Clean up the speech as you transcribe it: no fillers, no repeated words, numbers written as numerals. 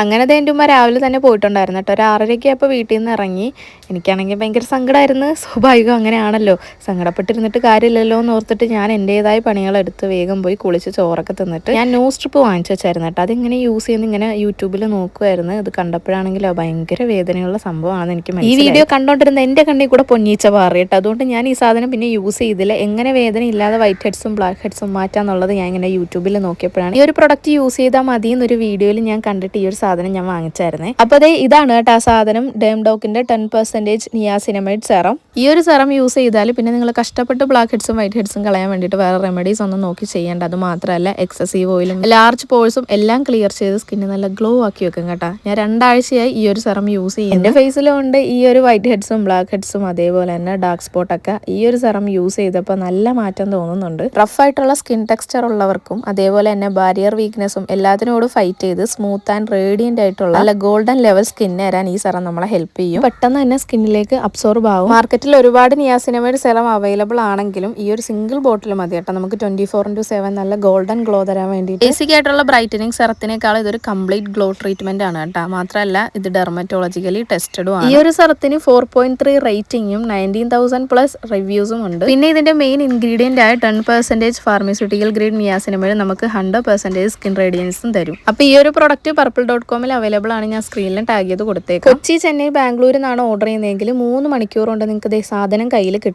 അങ്ങനെ ദേ എൻ്റെ ഉമ്മ രാവിലെ തന്നെ പോയിട്ടുണ്ടായിരുന്നു കേട്ടോ. ഒരു 6:30 ആയപ്പോൾ വീട്ടിൽ നിന്ന് ഇറങ്ങി. എനിക്കാണെങ്കിൽ ഭയങ്കര സങ്കടമായിരുന്നു. സ്വാഭാവികം അങ്ങനെയാണല്ലോ. സങ്കടപ്പെട്ടിരുന്നിട്ട് കാര്യമില്ലല്ലോ എന്ന് ഓർത്തിട്ട് ഞാൻ എൻ്റേതായ പണികളെടുത്ത് വേഗം പോയി കുളിച്ച് ചോറൊക്കെ തിന്നിട്ട് ഞാൻ ന്യൂസ് സ്ട്രിപ്പ് വാങ്ങിച്ചു വെച്ചായിരുന്നു കേട്ടോ. അതിങ്ങനെ യൂസ് ചെയ്യുന്ന ഇങ്ങനെ യൂട്യൂബിൽ നോക്കുമായിരുന്നു. ഇത് കണ്ടപ്പോഴാണെങ്കിലോ ഭയങ്കര വേദനയുള്ള സംഭവമാണെന്ന് എനിക്ക് മനസ്സിലായി. ഈ വീഡിയോ കണ്ടോണ്ടിരുന്ന എൻ്റെ കണ്ണിൽ കൂടെ പൊന്നീച്ച പാറി കേട്ടോ. അതുകൊണ്ട് ഞാൻ ഈ സാധനം പിന്നെ യൂസ് ചെയ്തില്ല. എങ്ങനെ വേദന ഇല്ലാതെ വൈറ്റ് ഹെഡ്സും ബ്ലാക്ക് ഹെഡ്സും മാറ്റാന്നുള്ളത് ഞാൻ ഇങ്ങനെ യൂട്യൂബിൽ നോക്കിയപ്പോഴാണ് ഈ ഒരു പ്രൊഡക്റ്റ് യൂസ് ചെയ്താൽ മതി എന്നൊരു വീഡിയോയിൽ ഞാൻ കണ്ടിട്ട് ഈ ഒരു സാധനം ഞാൻ വാങ്ങിച്ചായിരുന്നേ. അപ്പോൾ അതെ ഇതാണ് കേട്ടോ ആ സാധനം. ഡേംഡോക്കിന്റെ 10% നിയാസിനമൈഡ് സെറം. ഈ ഒരു സെറം യൂസ് ചെയ്താൽ പിന്നെ നിങ്ങൾ കഷ്ടപ്പെട്ട് ബ്ലാക്ക് ഹെഡ്സും വൈറ്റ് ഹെഡ്സും കളയാൻ വേണ്ടിയിട്ട് വേറെ റെമഡീസ് ഒന്നും നോക്കി ചെയ്യേണ്ട. അത് മാത്രമല്ല എക്സസീവ് ഓയിലും ലാർജ് പോഴ്സും എല്ലാം ക്ലിയർ ചെയ്ത് സ്കിന്ന് നല്ല ഗ്ലോ ആക്കി വെക്കും കേട്ടോ. ഞാൻ 2 ആഴ്ചയായി ഈ ഒരു സെറം യൂസ് ചെയ്യും. എൻ്റെ ഫേസിലും ഉണ്ട് ഈ ഒരു വൈറ്റ് ഹെഡ്സും ബ്ലാക്ക് ഹെഡ്സും അതേപോലെ തന്നെ ഡാർക്ക് സ്പോട്ടൊക്കെ ഈ ഒരു സെറം യൂസ് ചെയ്തപ്പോൾ നല്ല മാറ്റം തോന്നുന്നുണ്ട്. റഫ് ആയിട്ടുള്ള സ്കിൻ ടെക്സ്ചർ ഉള്ളവർക്കും അതേപോലെ തന്നെ ബാരിയർ വീക്ക്നെസ്സും എല്ലാത്തിനോടും ഫൈറ്റ് ചെയ്ത് സ്മൂത്ത് ആൻഡ് റേഡിയന്റ് ആയിട്ടുള്ള നല്ല ഗോൾഡൻ ലെവൽ സ്കിന്ന് തരാൻ ഈ സെറം നമ്മളെ ഹെൽപ്പ് ചെയ്യും. പെട്ടെന്ന് തന്നെ സ്കിന്നിലേക്ക് അബ്സോർബ് ആവും. മാർക്കറ്റിൽ ഒരുപാട് നിയാസിനമൈഡ് സെറം അവൈലബിൾ ആണെങ്കിലും ഈ ഒരു സിംഗിൾ ബോട്ടിൽ മതി കേട്ടോ നമുക്ക് 24/7 നല്ല ഗോൾഡൻ ഗ്ലോ തരാൻ വേണ്ടി. ബേസിക് ആയിട്ടുള്ള ബ്രൈറ്റനിങ് സെറത്തിനേക്കാൾ ഇതൊരു കംപ്ലീറ്റ് ഗ്ലോ ട്രീറ്റ്മെന്റ് ആണ് കേട്ടോ. മാത്രമല്ല ഇത് ഡെർമറ്റോളജിക്കലി ടെസ്റ്റഡും ആണ്. ഈ ഒരു സെറത്തിന് 4.3 റേറ്റിംഗും 19,000+ റിവ്യൂസും ഉണ്ട്. പിന്നെ ഇതിന്റെ മെയിൻ ഇൻഗ്രീഡിയന്റ് ആയ 10% ഫാർമസ്യൂട്ടിക്കൽ ഗ്രേഡ് നിയാസിനമൈഡ് നമുക്ക് 100% സ്കിൻ റേഡിയൻസും തരും. അപ്പൊ ഈ ഒരു പ്രൊഡക്റ്റ് purple.com അവൈലബിൾ ആണ്. ഞാൻ സ്ക്രീനിൽ ടാഗ് ചെയ്ത് കൊടുത്തേക്കാം. കൊച്ചി, ചെന്നൈ, ബാംഗ്ലൂരിൽ നിന്നാണ് ഓർഡർ ചെയ്യുന്നതെങ്കിൽ 3 മണിക്കൂർ കൊണ്ട് നിങ്ങൾക്ക് സാധനം കയ്യിൽ കിട്ടും.